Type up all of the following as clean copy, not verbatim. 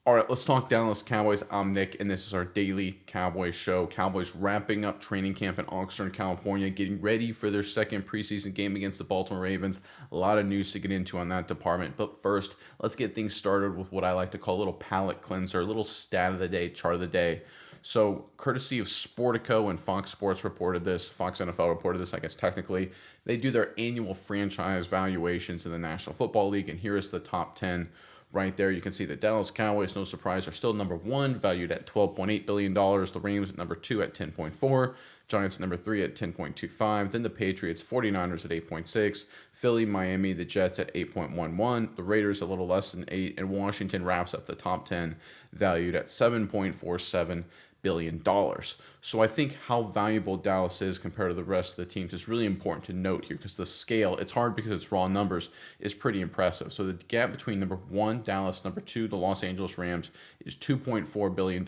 All right, let's talk Dallas Cowboys. I'm Nick, and this is our daily Cowboys show. Cowboys wrapping up training camp in Oxnard, California, getting ready for their second preseason game against the Baltimore Ravens. A lot of news to get into on that department. But first, let's get things started with what I like to call a little palate cleanser, a little stat of the day, chart of the day. So, courtesy of Sportico and Fox Sports reported this, Fox NFL reported this, I guess technically. They do their annual franchise valuations in the National Football League, and here is the top 10. Right there, you can see the Dallas Cowboys, no surprise, are still number one, valued at $12.8 billion. The Rams at number two at 10.4, Giants at number three at 10.25, then the Patriots, 49ers at 8.6, Philly, Miami, the Jets at 8.11, the Raiders a little less than 8, and Washington wraps up the top 10, valued at $7.47 billion. So I think how valuable Dallas is compared to the rest of the teams is really important to note here because the scale, it's hard because it's raw numbers, is pretty impressive. So the gap between number one, Dallas, number two, the Los Angeles Rams, is $2.4 billion.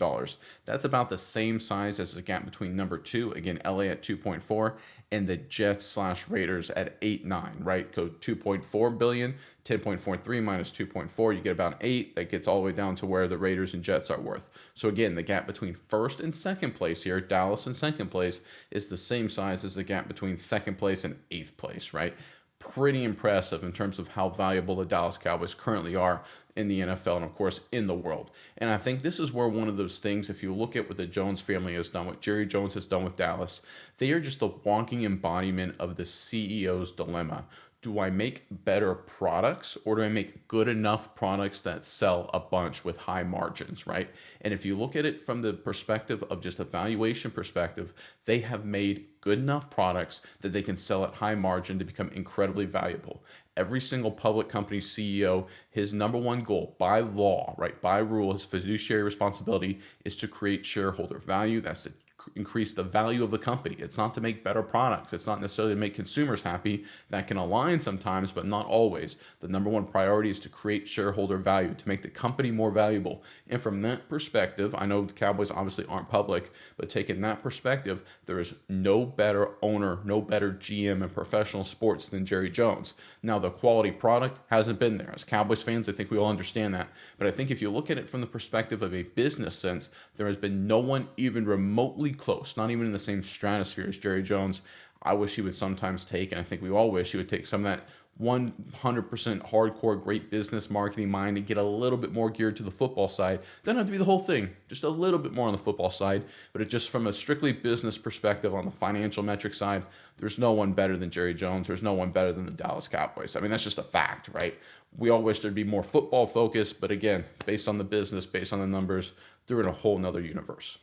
That's about the same size as the gap between number two, again, LA at 2.4, and the Jets/Raiders at 8.9, right? Go 2.4 billion, 10.43 minus 2.4, you get about 8. That gets all the way down to where the Raiders and Jets are worth. So again, the gap between first and second place here, Dallas in second place, is the same size as the gap between second place and eighth place, right? Pretty impressive in terms of how valuable the Dallas Cowboys currently are in the NFL and, of course, in the world. And I think this is where one of those things, if you look at what the Jones family has done, what Jerry Jones has done with Dallas, they are just a walking embodiment of the CEO's dilemma. Do I make better products or do I make good enough products that sell a bunch with high margins, right? And if you look at it from the perspective of just a valuation perspective, they have made good enough products that they can sell at high margin to become incredibly valuable. Every single public company CEO, his number one goal by law, right, by rule, his fiduciary responsibility is to create shareholder value. That's to increase the value of the company. It's not to make better products. It's not necessarily to make consumers happy. That can align sometimes, but not always. The number one priority is to create shareholder value, to make the company more valuable. And from that perspective, I know the Cowboys obviously aren't public, but taking that perspective, there is no better owner, no better GM in professional sports than Jerry Jones. Now, the quality product hasn't been there. As Cowboys fans, I think we all understand that. But I think if you look at it from the perspective of a business sense, there has been no one even remotely close, not even in the same stratosphere as Jerry Jones. I wish he would sometimes take, and I think we all wish he would take some of that 100% hardcore great business marketing mind and get a little bit more geared to the football side. Doesn't have to be the whole thing, just a little bit more on the football side. But it just from a strictly business perspective on the financial metric side, there's no one better than Jerry Jones. There's no one better than the Dallas Cowboys. I mean, that's just a fact, right? We all wish there'd be more football focused, but again, based on the business, based on the numbers, they're in a whole nother universe.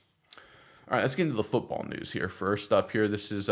All right, let's get into the football news here. First up here, this is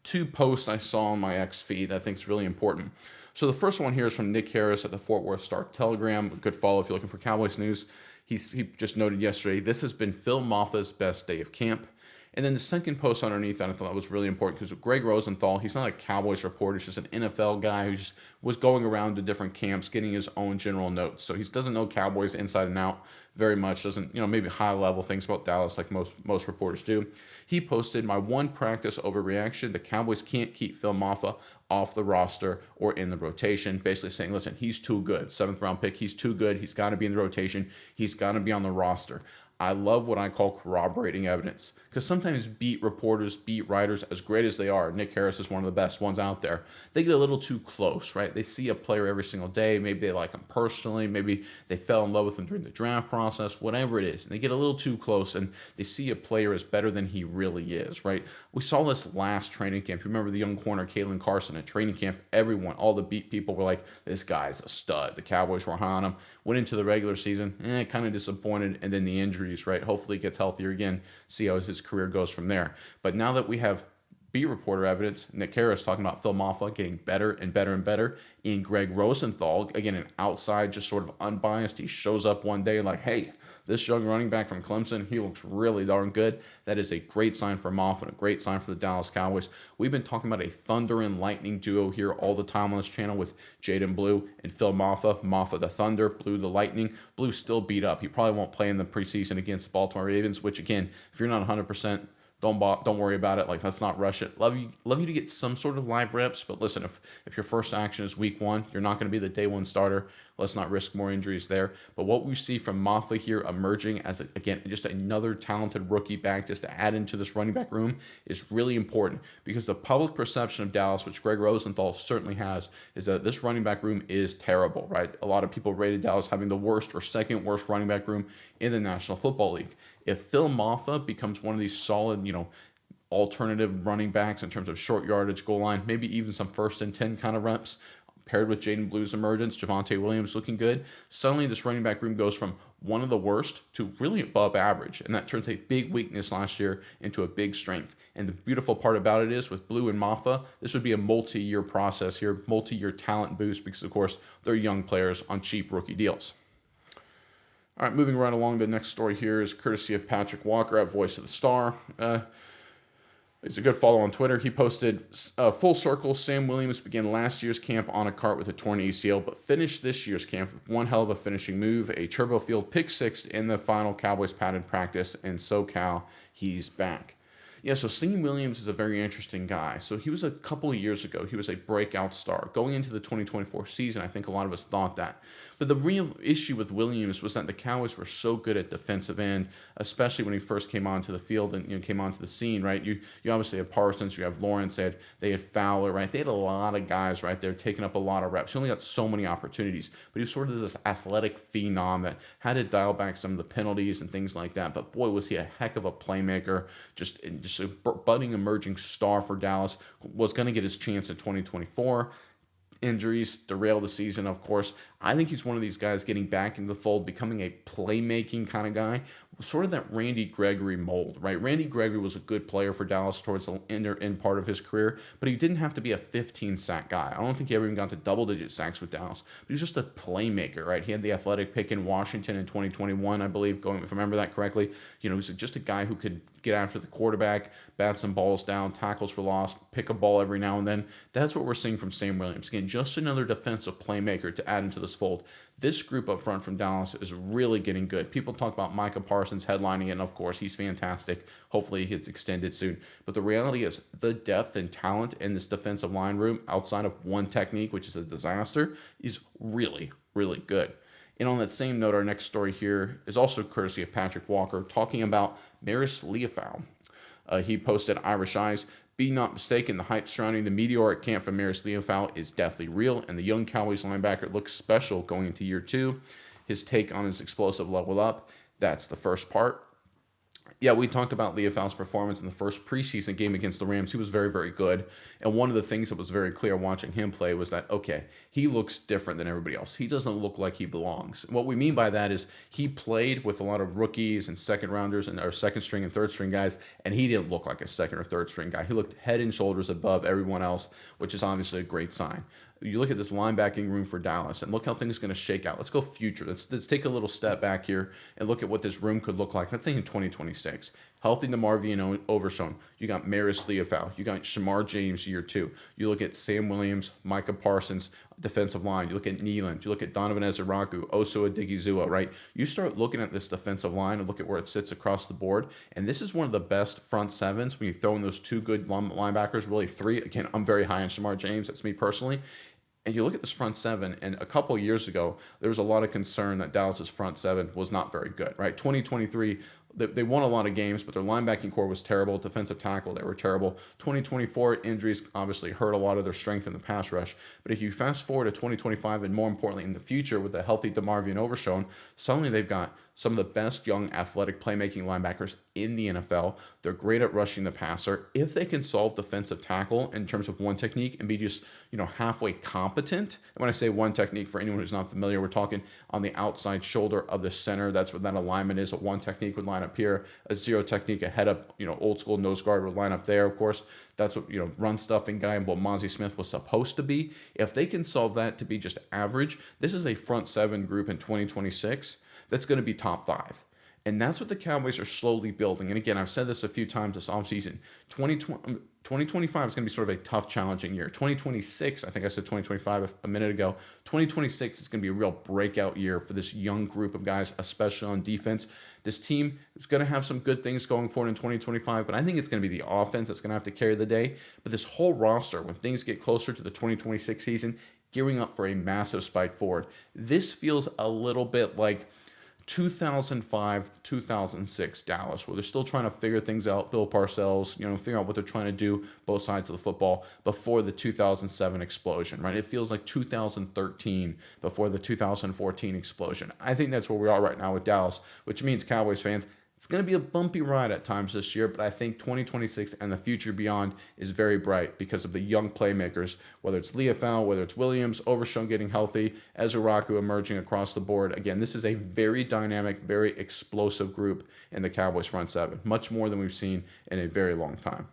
two posts I saw on my X feed I think is really important. So the first one here is from Nick Harris at the Fort Worth Star-Telegram. A good follow if you're looking for Cowboys news. He just noted yesterday, this has been Phil Maffa's best day of camp. And then the second post underneath that I thought was really important because Greg Rosenthal, he's not a Cowboys reporter, he's just an NFL guy who just was going around to different camps getting his own general notes. So he doesn't know Cowboys inside and out very much, doesn't, maybe high level things about Dallas like most reporters do. He posted, my one practice overreaction, the Cowboys can't keep Phil Maffa off the roster or in the rotation, basically saying, listen, he's too good. 7th round pick, he's too good. He's got to be in the rotation. He's got to be on the roster. I love what I call corroborating evidence because sometimes beat reporters, beat writers, as great as they are, Nick Harris is one of the best ones out there, they get a little too close, right? They see a player every single day. Maybe they like him personally. Maybe they fell in love with him during the draft process, whatever it is. And they get a little too close and they see a player as better than he really is, right? We saw this last training camp. You remember the young corner, Kalen Carson, at training camp, everyone, all the beat people were like, this guy's a stud. The Cowboys were high on him. Went into the regular season, kind of disappointed, and then the injuries, right? Hopefully he gets healthier again, see how his career goes from there. But now that we have beat reporter evidence, Nick Harris talking about Phil Maffa getting better and better and better, and Greg Rosenthal, again, an outside, just sort of unbiased, he shows up one day like, hey, this young running back from Clemson, he looks really darn good. That is a great sign for Maffa and a great sign for the Dallas Cowboys. We've been talking about a thunder and lightning duo here all the time on this channel with Jaden Blue and Phil Maffa. Maffa the thunder, Blue the lightning. Blue still beat up. He probably won't play in the preseason against the Baltimore Ravens, which again, if you're not 100%, don't worry about it. Like, let's not rush it. Love you to get some sort of live reps, but listen, if your first action is week one, you're not going to be the day one starter. Let's not risk more injuries there. But what we see from Maffa here emerging as, again, just another talented rookie back just to add into this running back room is really important, because the public perception of Dallas, which Greg Rosenthal certainly has, is that this running back room is terrible, right? A lot of people rated Dallas having the worst or second worst running back room in the National Football League. If Phil Maffa becomes one of these solid, alternative running backs in terms of short yardage, goal line, maybe even some 1st and 10 kind of reps, paired with Jaden Blue's emergence, Javonte Williams looking good, suddenly this running back room goes from one of the worst to really above average. And that turns a big weakness last year into a big strength. And the beautiful part about it is, with Blue and Maffa, this would be a multi-year process here, multi-year talent boost, because, of course, they're young players on cheap rookie deals. All right, moving right along, the next story here is courtesy of Patrick Walker at Voice of the Star. He's a good follow on Twitter. He posted, full circle, Sam Williams began last year's camp on a cart with a torn ACL, but finished this year's camp with one hell of a finishing move, a turbo field pick six in the final Cowboys padded practice, and SoCal, he's back. Yeah, so Sam Williams is a very interesting guy. So he was, a couple of years ago, he was a breakout star. Going into the 2024 season, I think a lot of us thought that. But the real issue with Williams was that the Cowboys were so good at defensive end, especially when he first came onto the field and came onto the scene, right? You obviously have Parsons, you have Lawrence, they had Fowler, right? They had a lot of guys right there taking up a lot of reps. He only got so many opportunities, but he was sort of this athletic phenom that had to dial back some of the penalties and things like that. But boy, was he a heck of a playmaker, just a budding emerging star for Dallas. Was going to get his chance in 2024. Injuries derailed the season, of course. I think he's one of these guys getting back into the fold, becoming a playmaking kind of guy, sort of that Randy Gregory mold, right? Randy Gregory was a good player for Dallas towards the end part of his career, but he didn't have to be a 15-sack guy. I don't think he ever even got to double-digit sacks with Dallas, but he was just a playmaker, right? He had the athletic pick in Washington in 2021, I believe, if I remember that correctly. He was just a guy who could get after the quarterback, bat some balls down, tackles for loss, pick a ball every now and then. That's what we're seeing from Sam Williams. Again, just another defensive playmaker to add into this fold. This group up front from Dallas is really getting good. People talk about Micah Parsons headlining it, and of course, he's fantastic. Hopefully, he gets extended soon. But the reality is, the depth and talent in this defensive line room, outside of one technique, which is a disaster, is really, really good. And on that same note, our next story here is also courtesy of Patrick Walker, talking about Maris Leofau. He posted Irish Eyes. Be not mistaken, the hype surrounding the meteoric camp from Maris Leofau is deathly real, and the young Cowboys linebacker looks special going into year 2. His take on his explosive level up, that's the first part. Yeah, we talked about Leofau's performance in the first preseason game against the Rams. He was very, very good. And one of the things that was very clear watching him play was that, okay, he looks different than everybody else. He doesn't look like he belongs. And what we mean by that is he played with a lot of rookies and second rounders or second string and third string guys, and he didn't look like a second or third string guy. He looked head and shoulders above everyone else, which is obviously a great sign. You look at this linebacking room for Dallas and look how things are going to shake out. Let's go future. Let's take a little step back here and look at what this room could look like. Let's say in 2026. Healthy DeMarvion Overshown. You got Maris Leofau. You got Shamar James year 2. You look at Sam Williams, Micah Parsons, defensive line. You look at Neeland. You look at Donovan Ezeraku, Oso Adigizua, right? You start looking at this defensive line and look at where it sits across the board. And this is one of the best front sevens when you throw in those two good linebackers, really three. Again, I'm very high on Shamar James. That's me personally. And you look at this front seven, and a couple of years ago, there was a lot of concern that Dallas's front seven was not very good, right? 2023, they won a lot of games, but their linebacking core was terrible. Defensive tackle, they were terrible. 2024, injuries obviously hurt a lot of their strength in the pass rush. But if you fast forward to 2025, and more importantly in the future with a healthy DeMarvion Overshown, suddenly they've got some of the best young athletic playmaking linebackers in the NFL. They're great at rushing the passer. If they can solve defensive tackle in terms of one technique and be just, halfway competent. And when I say one technique, for anyone who's not familiar, we're talking on the outside shoulder of the center. That's what that alignment is. A one technique would line up here. A zero technique, a head up, old school nose guard would line up there, of course. That's what, run stuffing guy and what Mozzie Smith was supposed to be. If they can solve that to be just average, this is a front seven group in 2026 that's going to be top 5. And that's what the Cowboys are slowly building. And again, I've said this a few times this offseason. 2025 is going to be sort of a tough, challenging year. 2026, I think I said 2025 a minute ago. 2026 is going to be a real breakout year for this young group of guys, especially on defense. This team is going to have some good things going forward in 2025, but I think it's going to be the offense that's going to have to carry the day. But this whole roster, when things get closer to the 2026 season, gearing up for a massive spike forward. This feels a little bit like 2005, 2006 Dallas, where they're still trying to figure things out. Bill Parcells, figure out what they're trying to do, both sides of the football, before the 2007 explosion, right? It feels like 2013 before the 2014 explosion. I think that's where we are right now with Dallas, which means Cowboys fans, it's going to be a bumpy ride at times this year, but I think 2026 and the future beyond is very bright because of the young playmakers, whether it's Leafau, whether it's Williams, Overshown getting healthy, Ezuraku emerging across the board. Again, this is a very dynamic, very explosive group in the Cowboys front seven, much more than we've seen in a very long time.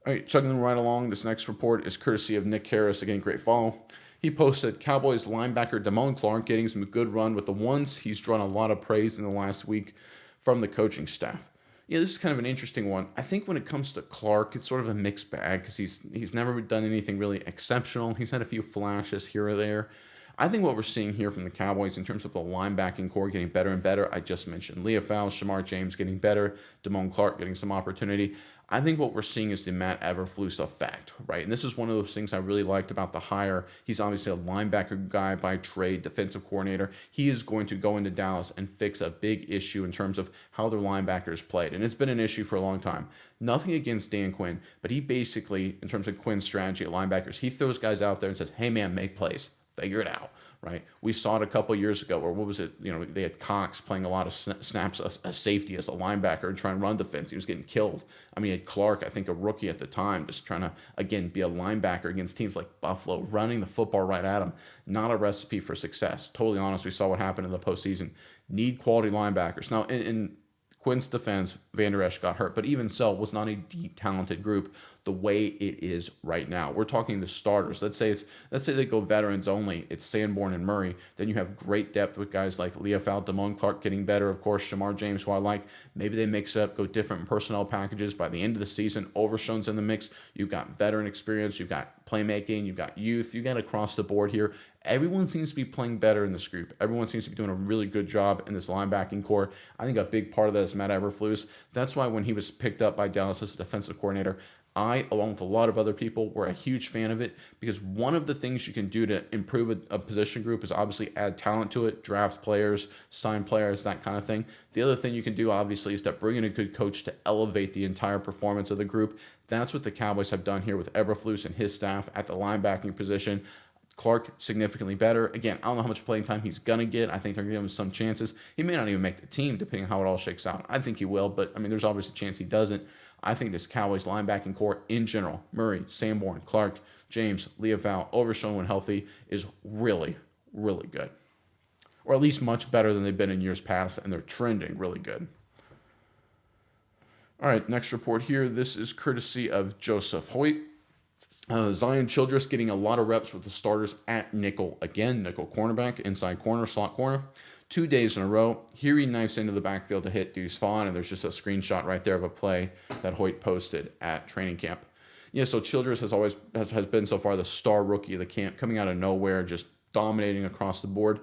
All right, chugging right along, this next report is courtesy of Nick Harris. Again, great follow. He posted Cowboys linebacker Damone Clark getting some good run with the ones. He's drawn a lot of praise in the last week from the coaching staff. Yeah, this is kind of an interesting one. I think when it comes to Clark, it's sort of a mixed bag because he's never done anything really exceptional. He's had a few flashes here or there. I think what we're seeing here from the Cowboys in terms of the linebacking core getting better and better, I just mentioned Leafau, Shamar James getting better, Damone Clark getting some opportunity. I think what we're seeing is the Matt Eberflus effect, right? And this is one of those things I really liked about the hire. He's obviously a linebacker guy by trade, defensive coordinator. He is going to go into Dallas and fix a big issue in terms of how their linebackers played. And it's been an issue for a long time. Nothing against Dan Quinn, but he basically, in terms of Quinn's strategy at linebackers, he throws guys out there and says, hey man, make plays, figure it out. Right, we saw it a couple years ago, or what was it? They had Cox playing a lot of snaps as safety, as a linebacker, and trying to run defense. He was getting killed. I mean, had Clark, I think a rookie at the time, just trying to again be a linebacker against teams like Buffalo, running the football right at him. Not a recipe for success. Totally honest. We saw what happened in the postseason. Need quality linebackers. Now, in Quinn's defense, Van Der Esch got hurt, but even so, was not a deep, talented group the way it is right now. We're talking the starters. Let's say they go veterans only. It's Sanborn and Murray. Then you have great depth with guys like Leafau, Damone Clark getting better. Of course, Shamar James, who I like. Maybe they mix up, go different personnel packages. By the end of the season, Overshown's in the mix. You've got veteran experience. You've got playmaking. You've got youth. You got across the board here. Everyone seems to be playing better in this group. Everyone seems to be doing a really good job in this linebacking core. I think a big part of that is Matt Eberflus. That's why when he was picked up by Dallas as a defensive coordinator, I, along with a lot of other people, were a huge fan of it because one of the things you can do to improve a position group is obviously add talent to it, draft players, sign players, that kind of thing. The other thing you can do, obviously, is to bring in a good coach to elevate the entire performance of the group. That's what the Cowboys have done here with Eberflus and his staff at the linebacking position. Clark, significantly better. Again, I don't know how much playing time he's going to get. I think they're going to give him some chances. He may not even make the team, depending on how it all shakes out. I think he will, but, I mean, there's obviously a chance he doesn't. I think this Cowboys linebacking core in general, Murray, Sanborn, Clark, James, Leafau, Overshown when healthy, is really, really good. Or at least much better than they've been in years past, and they're trending really good. All right, next report here. This is courtesy of Joseph Hoyt. Zion Childress getting a lot of reps with the starters at nickel again, nickel cornerback, inside corner, slot corner. 2 days in a row. Here he knifes into the backfield to hit Deuce Vaughn, and there's just a screenshot right there of a play that Hoyt posted at training camp. Yeah, so Childress has been so far the star rookie of the camp, coming out of nowhere, just dominating across the board.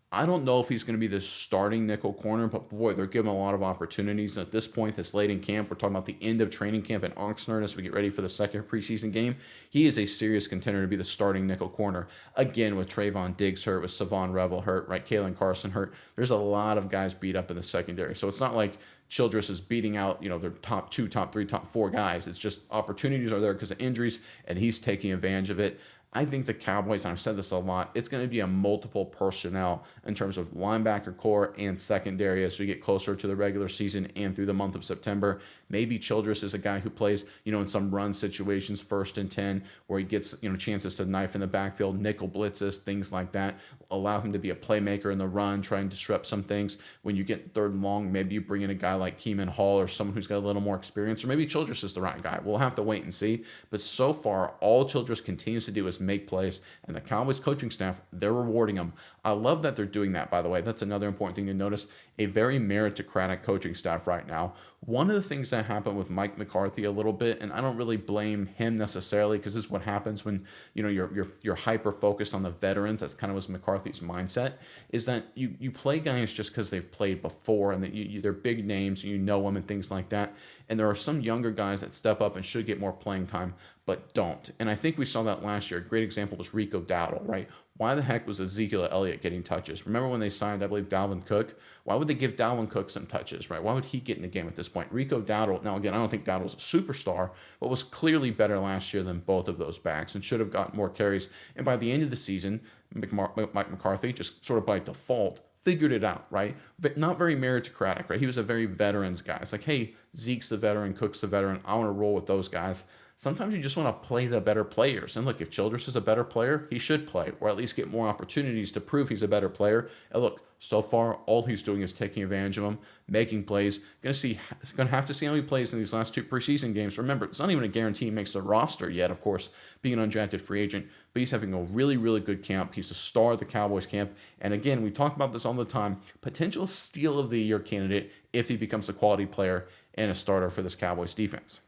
I don't know if he's going to be the starting nickel corner, but boy, they're giving him a lot of opportunities. And at this point, this late in camp, we're talking about the end of training camp in Oxnard as we get ready for the second preseason game. He is a serious contender to be the starting nickel corner. Again, with Trayvon Diggs hurt, with Savon Revel hurt, right? Kalen Carson hurt. There's a lot of guys beat up in the secondary. So it's not like Childress is beating out, their top 2, top 3, top 4 guys. It's just opportunities are there because of injuries, and he's taking advantage of it. I think the Cowboys, and I've said this a lot, it's going to be a multiple personnel in terms of linebacker core and secondary as we get closer to the regular season and through the month of September. Maybe Childress is a guy who plays, in some run situations, 1st and 10, where he gets, chances to knife in the backfield, nickel blitzes, things like that. Allow him to be a playmaker in the run, try and disrupt some things. When you get 3rd and long, maybe you bring in a guy like Keeman Hall or someone who's got a little more experience, or maybe Childress is the right guy. We'll have to wait and see. But so far, all Childress continues to do is make plays, and the Cowboys coaching staff, they're rewarding him. I love that they're doing that, by the way. That's another important thing to notice. A very meritocratic coaching staff right now. One of the things that that happen with Mike McCarthy a little bit, and I don't really blame him necessarily because this is what happens when you're hyper focused on the veterans. That's kind of was McCarthy's mindset. Is that you play guys just because they've played before and that they're big names, you know them and things like that. And there are some younger guys that step up and should get more playing time, but don't. And I think we saw that last year. A great example was Rico Dowdle, right? Why the heck was Ezekiel Elliott getting touches? Remember when they signed, I believe, Dalvin Cook? Why would they give Dalvin Cook some touches, right? Why would he get in the game at this point? Rico Dowdle, now again, I don't think Dowdle's a superstar, but was clearly better last year than both of those backs and should have gotten more carries. And by the end of the season, Mike McCarthy, just sort of by default, figured it out, right? But not very meritocratic, right? He was a very veterans guy. It's like, hey, Zeke's the veteran, Cook's the veteran. I want to roll with those guys. Sometimes you just want to play the better players. And look, if Childress is a better player, he should play, or at least get more opportunities to prove he's a better player. And look, so far, all he's doing is taking advantage of them, making plays. Gonna have to see how he plays in these last 2 preseason games. Remember, it's not even a guarantee he makes the roster yet, of course, being an undrafted free agent, but he's having a really, really good camp. He's the star of the Cowboys camp. And again, we talk about this all the time, potential steal of the year candidate if he becomes a quality player and a starter for this Cowboys defense.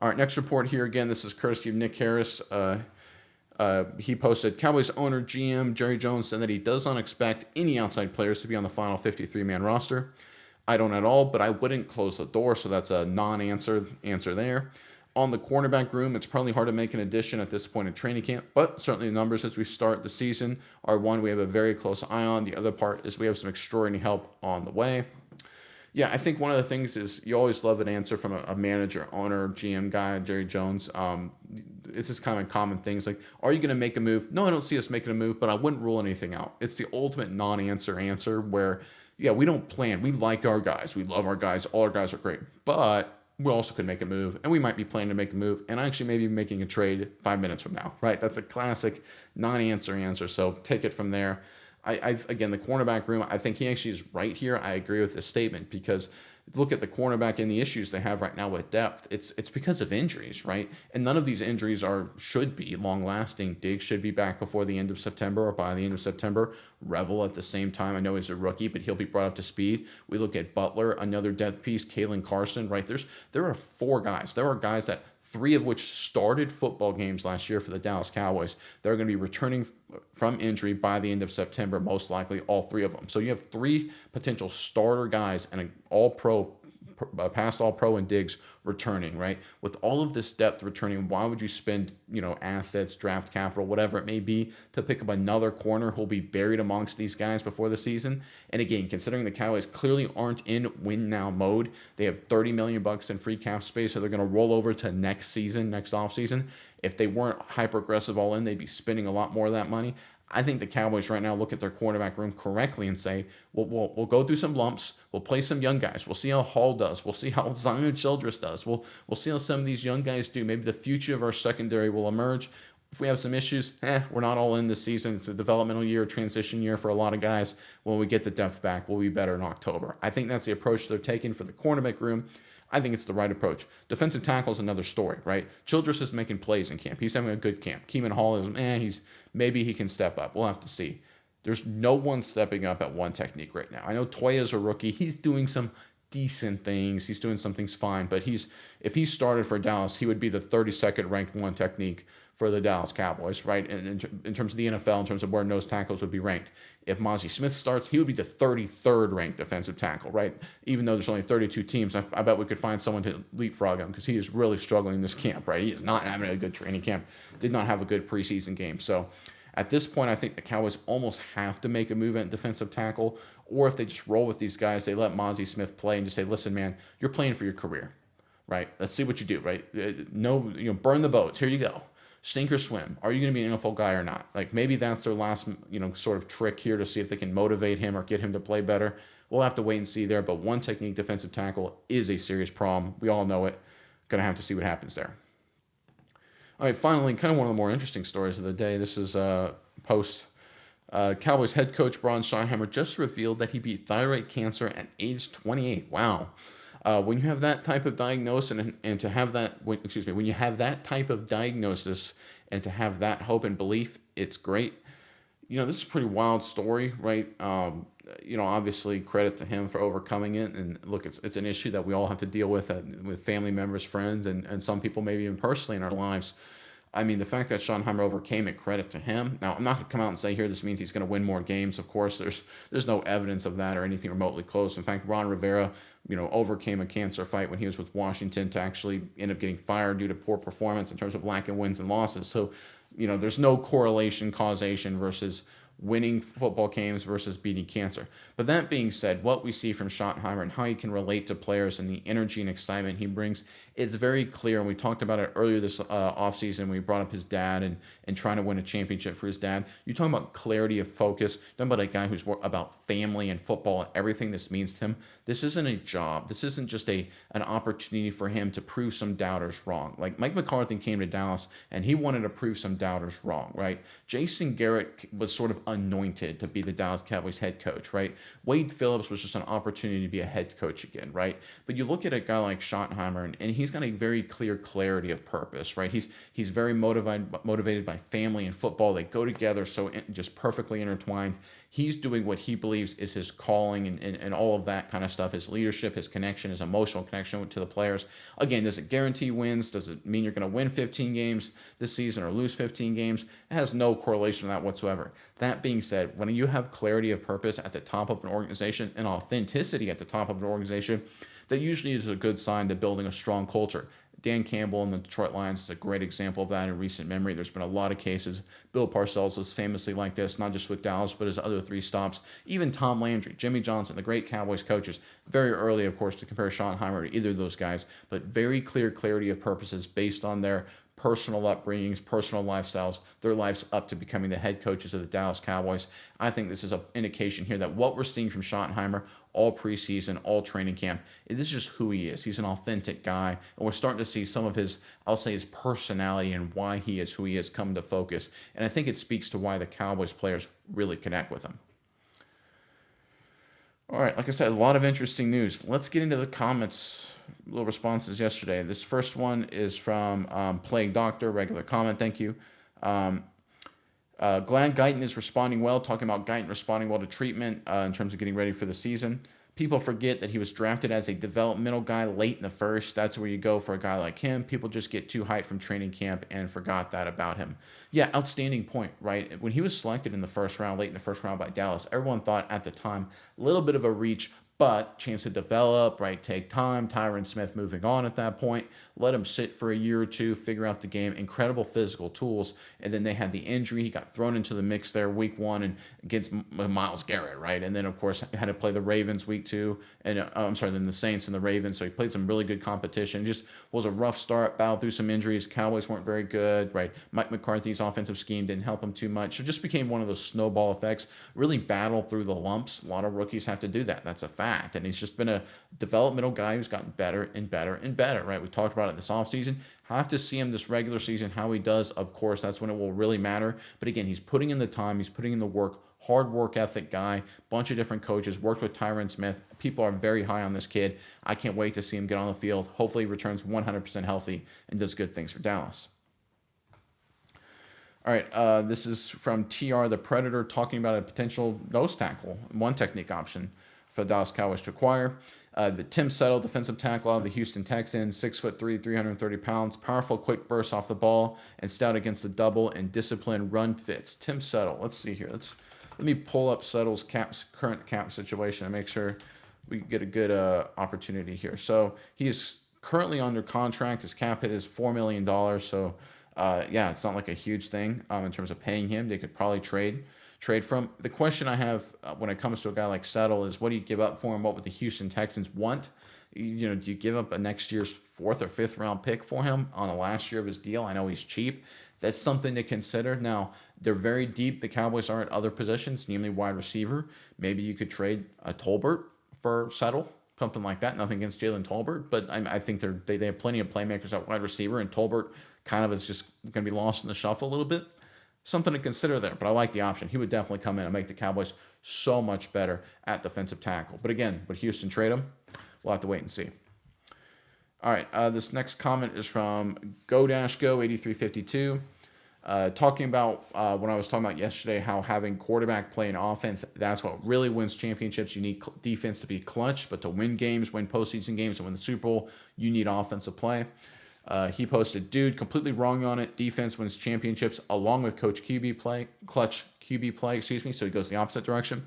All right, next report here. Again, this is courtesy of Nick Harris. He posted, Cowboys owner GM Jerry Jones said that he does not expect any outside players to be on the final 53-man roster. I don't at all, but I wouldn't close the door, so that's a non-answer there. On the cornerback room, it's probably hard to make an addition at this point in training camp, but certainly the numbers as we start the season are one we have a very close eye on. The other part is we have some extraordinary help on the way. Yeah, I think one of the things is you always love an answer from a manager, owner, GM guy, Jerry Jones. It's just kind of common things like, are you going to make a move? No, I don't see us making a move, but I wouldn't rule anything out. It's the ultimate non-answer where, yeah, we don't plan. We like our guys. We love our guys. All our guys are great. But we also could make a move, and we might be planning to make a move, and actually maybe making a trade 5 minutes from now, right? That's a classic non-answer. So take it from there. Again, the cornerback room, I think he actually is right here. I agree with this statement because look at the cornerback and the issues they have right now with depth. It's because of injuries, right? And none of these injuries should be long lasting. Diggs should be back before the end of September or by the end of September. Revel at the same time. I know he's a rookie, but he'll be brought up to speed. We look at Butler, another depth piece, Kalen Carson, right? There are 4 guys. There are guys that 3 of which started football games last year for the Dallas Cowboys. They're going to be returning from injury by the end of September, most likely all 3 of them. So you have 3 potential starter guys and an all-pro, past all-pro and Diggs returning, right? With all of this depth returning, why would you spend, assets, draft capital, whatever it may be, to pick up another corner who'll be buried amongst these guys before the season? And again, considering the Cowboys clearly aren't in win now mode, they have $30 million in free cap space, so they're going to roll over to next offseason. If they weren't hyper aggressive all in, they'd be spending a lot more of that money. I think the Cowboys right now look at their cornerback room correctly and say, we'll go through some lumps. We'll play some young guys. We'll see how Hall does. We'll see how Zion Childress does. We'll see how some of these young guys do. Maybe the future of our secondary will emerge. If we have some issues, we're not all in this season. It's a developmental year, transition year for a lot of guys. When we get the depth back, we'll be better in October. I think that's the approach they're taking for the cornerback room. I think it's the right approach. Defensive tackle is another story, right? Childress is making plays in camp. He's having a good camp. Keeman Hall is, maybe he can step up. We'll have to see. There's no one stepping up at one technique right now. I know Toya's a rookie. He's doing some decent things. He's doing some things fine, but if he started for Dallas, he would be the 32nd ranked one technique for the Dallas Cowboys, right? And in terms of the NFL, in terms of where nose tackles would be ranked. If Mozzie Smith starts, he would be the 33rd ranked defensive tackle, right? Even though there's only 32 teams, I bet we could find someone to leapfrog him because he is really struggling in this camp, right? He is not having a good training camp, did not have a good preseason game. So at this point, I think the Cowboys almost have to make a move at defensive tackle, or if they just roll with these guys, they let Mozzie Smith play and just say, listen, man, you're playing for your career, right? Let's see what you do, right? Burn the boats. Here you go. Sink or swim. Are you going to be an NFL guy or not? Like maybe that's their last, sort of trick here to see if they can motivate him or get him to play better. We'll have to wait and see there. But one technique defensive tackle is a serious problem. We all know it. Going to have to see what happens there. All right, finally, kind of one of the more interesting stories of the day. This is post. Cowboys head coach Brian Schottenheimer just revealed that he beat thyroid cancer at age 28. Wow. When you have that type of diagnosis and to have that, when you have that type of diagnosis and to have that hope and belief, it's great. This is a pretty wild story, right? obviously credit to him for overcoming it. And look, it's an issue that we all have to deal with family members, friends, and some people maybe even personally in our lives. I mean, the fact that Schottenheimer overcame it, credit to him. Now, I'm not going to come out and say here this means he's going to win more games. Of course, there's no evidence of that or anything remotely close. In fact, Ron Rivera, overcame a cancer fight when he was with Washington to actually end up getting fired due to poor performance in terms of lack of wins and losses. So, there's no correlation, causation versus winning football games versus beating cancer. But that being said, what we see from Schottenheimer and how he can relate to players and the energy and excitement he brings, it's very clear. And we talked about it earlier this offseason. We brought up his dad and trying to win a championship for his dad. You're talking about clarity of focus. You're talking about a guy who's about family and football and everything this means to him. This isn't a job. This isn't just an opportunity for him to prove some doubters wrong. Like Mike McCarthy came to Dallas and he wanted to prove some doubters wrong, right? Jason Garrett was sort of anointed to be the Dallas Cowboys head coach, right? Wade Phillips was just an opportunity to be a head coach again, right? But you look at a guy like Schottenheimer, and he's got a very clear clarity of purpose, right? He's very motivated by family and football. They go together so just perfectly intertwined. He's doing what he believes is his calling and all of that kind of stuff, his leadership, his connection, his emotional connection to the players. Again, does it guarantee wins? Does it mean you're going to win 15 games this season or lose 15 games? It has no correlation to that whatsoever. That being said, when you have clarity of purpose at the top of an organization and authenticity at the top of an organization, that usually is a good sign to building a strong culture. Dan Campbell and the Detroit Lions is a great example of that in recent memory. There's been a lot of cases. Bill Parcells was famously like this, not just with Dallas, but his other three stops. Even Tom Landry, Jimmy Johnson, the great Cowboys coaches. Very early, of course, to compare Schottenheimer to either of those guys, but very clear clarity of purposes based on their personal upbringings, personal lifestyles, their lives up to becoming the head coaches of the Dallas Cowboys. I think this is an indication here that what we're seeing from Schottenheimer all preseason, all training camp, this is just who he is. He's an authentic guy, and we're starting to see some of his, I'll say, his personality and why he is who he is come to focus. And I think it speaks to why the Cowboys players really connect with him. All right, like I said, a lot of interesting news. Let's get into the comments, little responses yesterday. This first one is from Playing Doctor, regular comment, thank you. Glad Guyton is responding well, talking about Guyton responding well to treatment in terms of getting ready for the season. People forget that he was drafted as a developmental guy late in the first. That's where you go for a guy like him. People just get too hyped from training camp and forgot that about him. Yeah, outstanding point, right? When he was selected in the first round, late in the first round by Dallas, everyone thought at the time, a little bit of a reach, but chance to develop, right? Take time. Tyron Smith moving on at that point. Let him sit for a year or two, figure out the game. Incredible physical tools. And then they had the injury. He got thrown into the mix there week one and against Myles Garrett, right? And then, of course, had to play the Ravens week two. And then the Saints and the Ravens. So he played some really good competition. Just was a rough start, battled through some injuries. Cowboys weren't very good, right? Mike McCarthy's offensive scheme didn't help him too much. So it just became one of those snowball effects. Really battled through the lumps. A lot of rookies have to do that. That's a fact. And he's just been a developmental guy who's gotten better and better and better, right? We talked about it this offseason. Have to see him this regular season, how he does. Of course, that's when it will really matter. But again, he's putting in the time. He's putting in the work. Hard work ethic guy. Bunch of different coaches. Worked with Tyron Smith. People are very high on this kid. I can't wait to see him get on the field. Hopefully he returns 100% healthy and does good things for Dallas. All right, this is from TR the Predator talking about a potential nose tackle, one technique option for the Dallas Cowboys to acquire. The Tim Settle, defensive tackle out of the Houston Texans, 6'3", 330 pounds, powerful, quick burst off the ball, and stout against the double and disciplined run fits. Tim Settle, let's see here. Let me pull up Settle's current cap situation and make sure we get a good opportunity here. So he is currently under contract. His cap hit is $4 million. So yeah, it's not like a huge thing in terms of paying him. They could probably trade from. The question I have when it comes to a guy like Settle is, what do you give up for him? What would the Houston Texans want? Do you give up a next year's 4th or 5th round pick for him on the last year of his deal? I know he's cheap. That's something to consider. Now, they're very deep. The Cowboys are at other positions, namely wide receiver. Maybe you could trade a Tolbert for Settle, something like that. Nothing against Jalen Tolbert, but I think they have plenty of playmakers at wide receiver, and Tolbert kind of is just going to be lost in the shuffle a little bit. Something to consider there, but I like the option. He would definitely come in and make the Cowboys so much better at defensive tackle. But again, would Houston trade him? We'll have to wait and see. All right, this next comment is from Go-Go8352. Talking about when I was talking about yesterday, how having quarterback play and offense, that's what really wins championships. You need defense to be clutch, but to win games, win postseason games, and win the Super Bowl, you need offensive play. He posted, dude, completely wrong on it. Defense wins championships along with clutch QB play, excuse me. So he goes the opposite direction.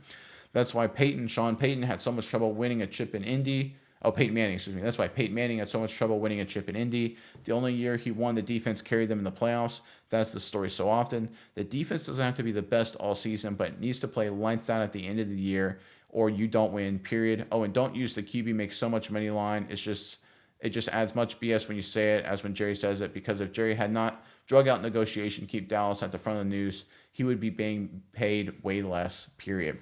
That's why Sean Payton had so much trouble winning a chip in Indy. Oh, Peyton Manning, excuse me. That's why Peyton Manning had so much trouble winning a chip in Indy. The only year he won, the defense carried them in the playoffs. That's the story so often. The defense doesn't have to be the best all season, but it needs to play lights out at the end of the year, or you don't win, period. Oh, and don't use the QB make so much money line. It just adds much BS when you say it as when Jerry says it, because if Jerry had not drug out negotiation, keep Dallas at the front of the news, he would be being paid way less, period.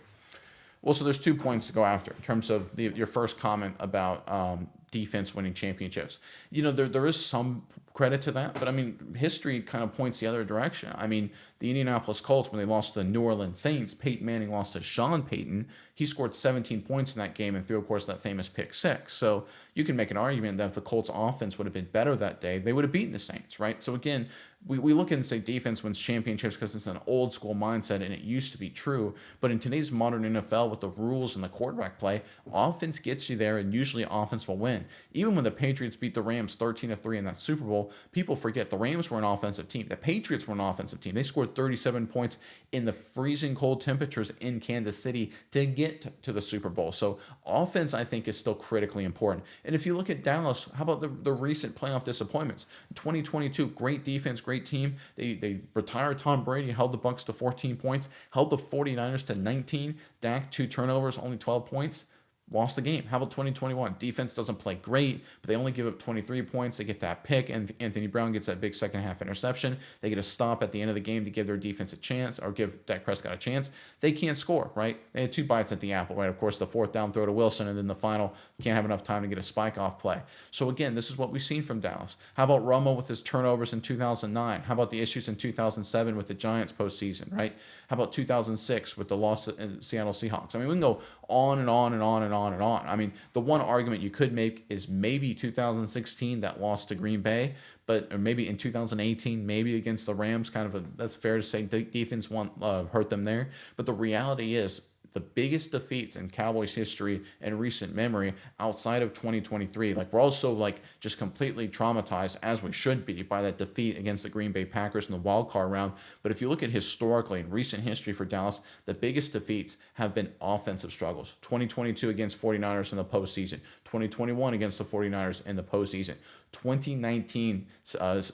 Well, so there's 2 points to go after in terms of your first comment about defense winning championships. There is some credit to that, but I mean, history kind of points the other direction. I mean, the Indianapolis Colts, when they lost to the New Orleans Saints, Peyton Manning lost to Sean Payton. He scored 17 points in that game and threw, of course, that famous pick six. So you can make an argument that if the Colts offense would have been better that day, they would have beaten the Saints, right? So again, we look and say defense wins championships because it's an old school mindset and it used to be true. But in today's modern NFL with the rules and the quarterback play, offense gets you there and usually offense will win. Even when the Patriots beat the Rams 13-3 in that Super Bowl, people forget the Rams were an offensive team. The Patriots were an offensive team. They scored 37 points in the freezing cold temperatures in Kansas City to get to the Super Bowl. So offense, I think, is still critically important. And if you look at Dallas, how about the recent playoff disappointments? 2022, great defense, great team. They retired Tom Brady, held the Bucs to 14 points, held the 49ers to 19. Dak, 2 turnovers, only 12 points. Lost the game. How about 2021? Defense doesn't play great, but they only give up 23 points. They get that pick, and Anthony Brown gets that big second half interception. They get a stop at the end of the game to give their defense a chance, or give Dak Prescott a chance. They can't score, right? They had 2 bites at the apple, right? Of course, the 4th down throw to Wilson, and then the final, can't have enough time to get a spike off play. So again, this is what we've seen from Dallas. How about Romo with his turnovers in 2009? How about the issues in 2007 with the Giants postseason, right? How about 2006 with the loss to the Seattle Seahawks? I mean, we can go on and on and on and on and on. I mean, the one argument you could make is maybe 2016, that loss to Green Bay, or maybe in 2018, maybe against the Rams, that's fair to say defense hurt them there. But the reality is, the biggest defeats in Cowboys history and recent memory outside of 2023. We're also just completely traumatized, as we should be, by that defeat against the Green Bay Packers in the wild card round. But if you look at historically in recent history for Dallas, the biggest defeats have been offensive struggles. 2022 against 49ers in the postseason. 2021 against the 49ers in the postseason. 2019,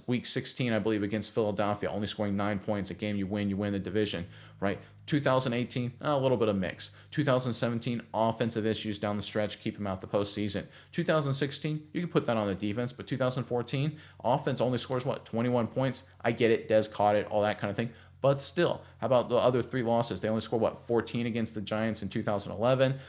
week 16, I believe, against Philadelphia, only scoring 9 points. A game you win the division, right? 2018, a little bit of mix. 2017, offensive issues down the stretch, keep him out the postseason. 2016, you can put that on the defense, but 2014, offense only scores, 21 points? I get it, Dez caught it, all that kind of thing. But still, how about the other 3 losses? They only scored, 14 against the Giants in 2011.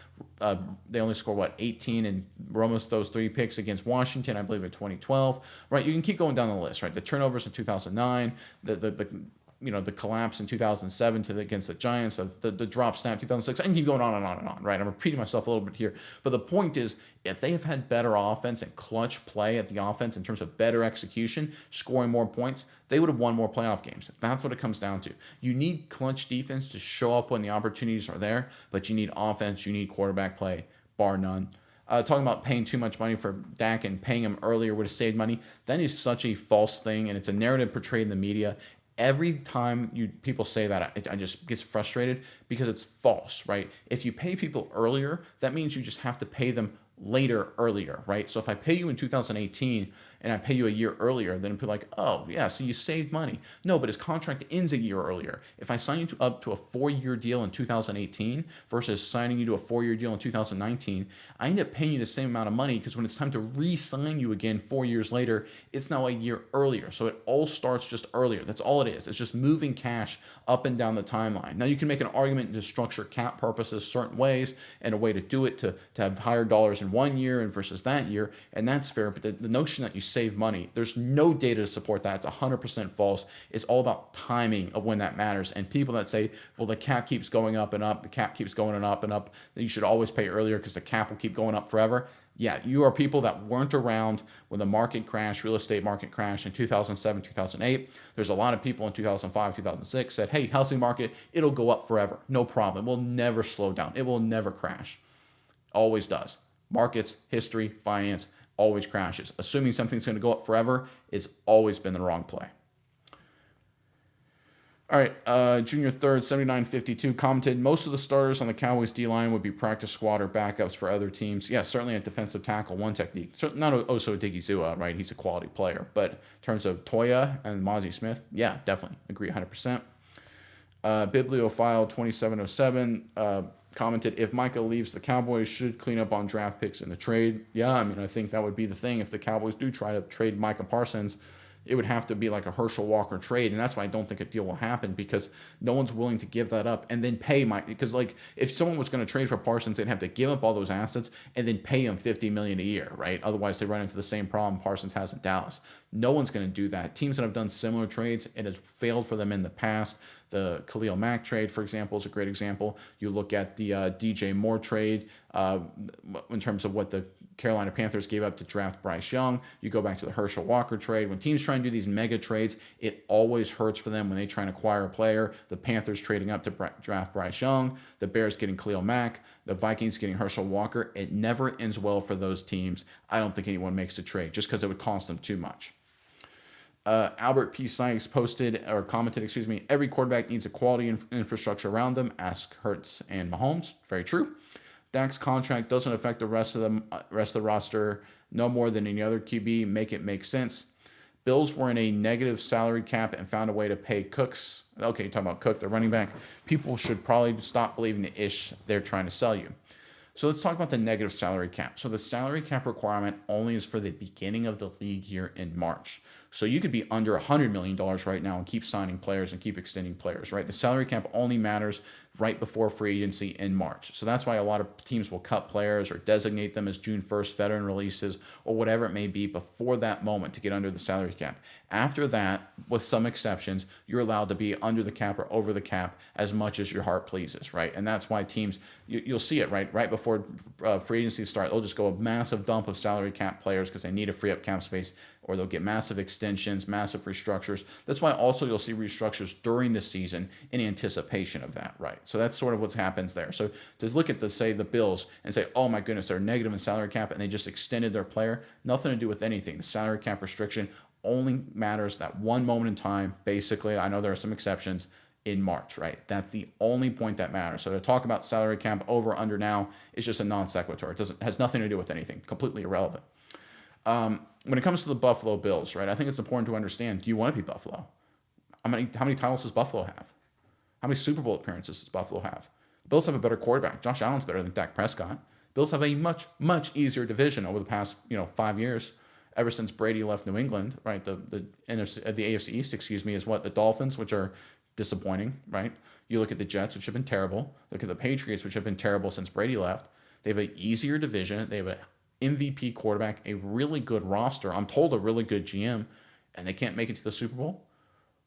They only scored, 18 in almost those 3 picks against Washington, I believe, in 2012. Right, you can keep going down the list, right? The turnovers in 2009, the collapse in 2007 against the Giants, the drop snap 2006. I can keep going on and on and on, right? I'm repeating myself a little bit here. But the point is, if they have had better offense and clutch play at the offense in terms of better execution, scoring more points, they would have won more playoff games. That's what it comes down to. You need clutch defense to show up when the opportunities are there, but you need offense, you need quarterback play, bar none. Talking about paying too much money for Dak and paying him earlier would have saved money. That is such a false thing, and it's a narrative portrayed in the media. Every time people say that, I just gets frustrated because it's false, right? If you pay people earlier, that means you just have to pay them later earlier, right? So if I pay you in 2018 and I pay you a year earlier, then people are like, oh, yeah, so you saved money. No, but his contract ends a year earlier. If I sign you up to a 4-year deal in 2018 versus signing you to a 4-year deal in 2019, I end up paying you the same amount of money because when it's time to re-sign you again 4 years later, it's now a year earlier. So it all starts just earlier. That's all it is. It's just moving cash up and down the timeline. Now, you can make an argument to structure cap purposes certain ways, and a way to do it to have higher dollars in between 1 year and versus that year, and that's fair. But the notion that you save money, there's no data to support that. It's 100% false. It's all about timing of when that matters. And people that say, well, the cap keeps going up and up, the cap keeps going up and up, then you should always pay earlier because the cap will keep going up forever. Yeah, you are people that weren't around when the market crashed, real estate market crashed in 2007, 2008. There's a lot of people in 2005, 2006 said, hey, housing market, it'll go up forever. No problem. It will never slow down. It will never crash. Always does. Markets, history, finance, always crashes. Assuming something's going to go up forever, it's always been the wrong play. All right, Junior Third, 7952 commented, most of the starters on the Cowboys D-line would be practice squad or backups for other teams. Yeah, certainly at defensive tackle, one technique. Not also Diggy right? He's a quality player. But in terms of Toya and Mozzie Smith, yeah, definitely. Agree 100%. Bibliophile 2707 commented, if Micah leaves, the Cowboys should clean up on draft picks in the trade. Yeah, I mean, I think that would be the thing. If the Cowboys do try to trade Micah Parsons, it would have to be like a Herschel Walker trade, and that's why I don't think a deal will happen, because no one's willing to give that up and then pay Mike. Because like if someone was going to trade for Parsons, they'd have to give up all those assets and then pay him $50 million a year, right? Otherwise, they run into the same problem Parsons has in Dallas. No one's going to do that. Teams that have done similar trades, it has failed for them in the past. The Khalil Mack trade, for example, is a great example. You look at the DJ Moore trade in terms of what the Carolina Panthers gave up to draft Bryce Young. You go back to the Herschel Walker trade. When teams try and do these mega trades, it always hurts for them when they try and acquire a player. The Panthers trading up to draft Bryce Young, the Bears getting Khalil Mack, the Vikings getting Herschel Walker. It never ends well for those teams. I don't think anyone makes a trade just because it would cost them too much. Albert P. Sykes commented, every quarterback needs a quality infrastructure around them. Ask Hurts and Mahomes. Very true. Dak's contract doesn't affect the rest of the roster no more than any other QB. Make it make sense. Bills were in a negative salary cap and found a way to pay Cooks. Okay, you're talking about Cook, the running back. People should probably stop believing the ish they're trying to sell you. So let's talk about the negative salary cap. So the salary cap requirement only is for the beginning of the league year in March. So you could be under $100 million right now and keep signing players and keep extending players, right? The salary cap only matters right before free agency in March. So that's why a lot of teams will cut players or designate them as June 1st veteran releases or whatever it may be before that moment to get under the salary cap. After that, with some exceptions, you're allowed to be under the cap or over the cap as much as your heart pleases, right? And that's why teams, you'll see it, right before free agency start, they'll just go a massive dump of salary cap players because they need to free up cap space, or they'll get massive extensions, massive restructures. That's why also you'll see restructures during the season in anticipation of that, right? So that's sort of what happens there. So to look at the Bills and say, oh my goodness, they're negative in salary cap and they just extended their player, nothing to do with anything. The salary cap restriction only matters that one moment in time, basically. I know there are some exceptions in March, right? That's the only point that matters. So to talk about salary cap over or under now is just a non sequitur. It has nothing to do with anything, completely irrelevant. When it comes to the Buffalo Bills, right, I think it's important to understand, do you want to be Buffalo? How many titles does Buffalo have? How many Super Bowl appearances does Buffalo have? The Bills have a better quarterback. Josh Allen's better than Dak Prescott. Bills have a much, much easier division over the past 5 years, ever since Brady left New England, right? The AFC East, is what? The Dolphins, which are disappointing, right? You look at the Jets, which have been terrible. Look at the Patriots, which have been terrible since Brady left. They have an easier division. They have an MVP quarterback, a really good roster. I'm told a really good GM, and they can't make it to the Super Bowl.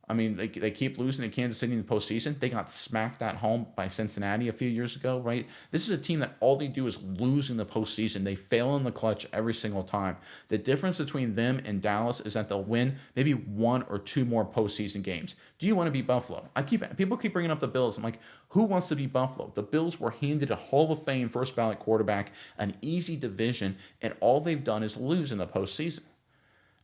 I mean, they keep losing to Kansas City in the postseason. They got smacked at home by Cincinnati a few years ago, right? This is a team that all they do is lose in the postseason. They fail in the clutch every single time. The difference between them and Dallas is that they'll win maybe one or two more postseason games. Do you want to be Buffalo? People keep bringing up the Bills. I'm like, who wants to be Buffalo? The Bills were handed a Hall of Fame first ballot quarterback, an easy division, and all they've done is lose in the postseason.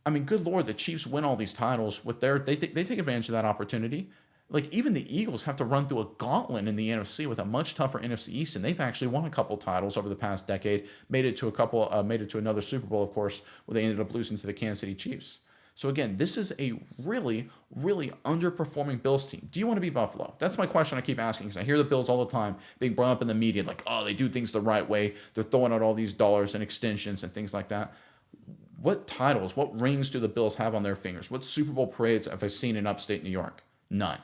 I mean, good Lord, the Chiefs win all these titles with they take advantage of that opportunity. Like, even the Eagles have to run through a gauntlet in the NFC with a much tougher NFC East, and they've actually won a couple titles over the past decade. Made it to another Super Bowl, of course, where they ended up losing to the Kansas City Chiefs. So again, this is a really, really underperforming Bills team. Do you want to be Buffalo? That's my question I keep asking, because I hear the Bills all the time being brought up in the media, like, oh, they do things the right way. They're throwing out all these dollars and extensions and things like that. What titles, what rings do the Bills have on their fingers? What Super Bowl parades have I seen in upstate New York? None,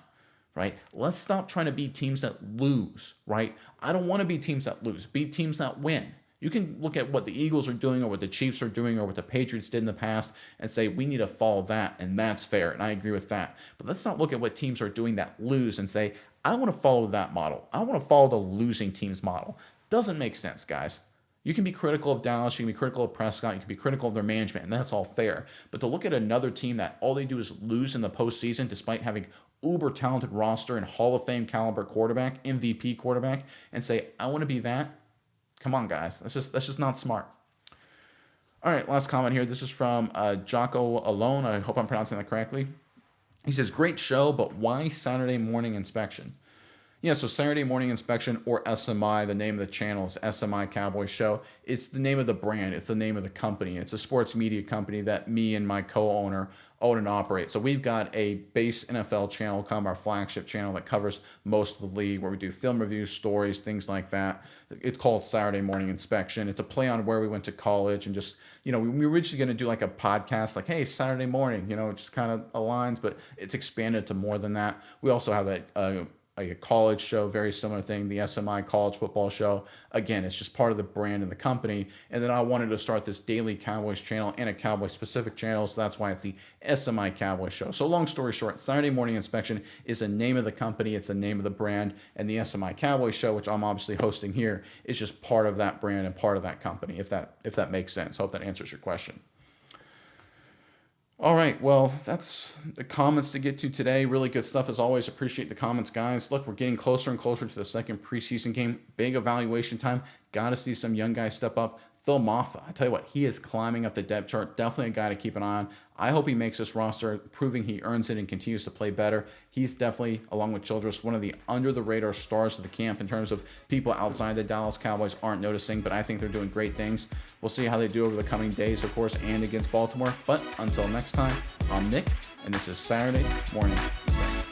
right? Let's stop trying to be teams that lose, right? I don't want to be teams that lose. Be teams that win. You can look at what the Eagles are doing or what the Chiefs are doing or what the Patriots did in the past and say, we need to follow that, and that's fair, and I agree with that. But let's not look at what teams are doing that lose and say, I want to follow that model. I want to follow the losing team's model. Doesn't make sense, guys. You can be critical of Dallas, you can be critical of Prescott, you can be critical of their management, and that's all fair. But to look at another team that all they do is lose in the postseason despite having uber talented roster and Hall of Fame caliber quarterback, MVP quarterback, and say, I want to be that. Come on, guys. That's just not smart. All right, last comment here. This is from Jocko Alone. I hope I'm pronouncing that correctly. He says, great show, but why Saturday morning inspection? Yeah, so Saturday Morning Inspection, or SMI, the name of the channel is SMI Cowboys Show. It's the name of the brand. It's the name of the company. It's a sports media company that me and my co-owner own and operate. So we've got a base NFL channel, come our flagship channel that covers most of the league, where we do film reviews, stories, things like that. It's called Saturday Morning Inspection. It's a play on where we went to college, and just, we were originally going to do like a podcast, like, hey, Saturday morning, it just kind of aligns, but it's expanded to more than that. We also have a college show, very similar thing, the SMI College Football Show. Again, it's just part of the brand and the company. And then I wanted to start this daily Cowboys channel and a Cowboys-specific channel, so that's why it's the SMI Cowboys Show. So long story short, Saturday Morning Inspection is the name of the company, it's the name of the brand, and the SMI Cowboys Show, which I'm obviously hosting here, is just part of that brand and part of that company, if that makes sense. Hope that answers your question. All right, well, that's the comments to get to today. Really good stuff as always. Appreciate the comments, guys. Look, we're getting closer and closer to the second preseason game. Big evaluation time. Got to see some young guys step up. Phil Maffa, I tell you what, he is climbing up the depth chart. Definitely a guy to keep an eye on. I hope he makes this roster, proving he earns it and continues to play better. He's definitely, along with Childress, one of the under-the-radar stars of the camp in terms of people outside the Dallas Cowboys aren't noticing, but I think they're doing great things. We'll see how they do over the coming days, of course, and against Baltimore. But until next time, I'm Nick, and this is Saturday Morning Inspection.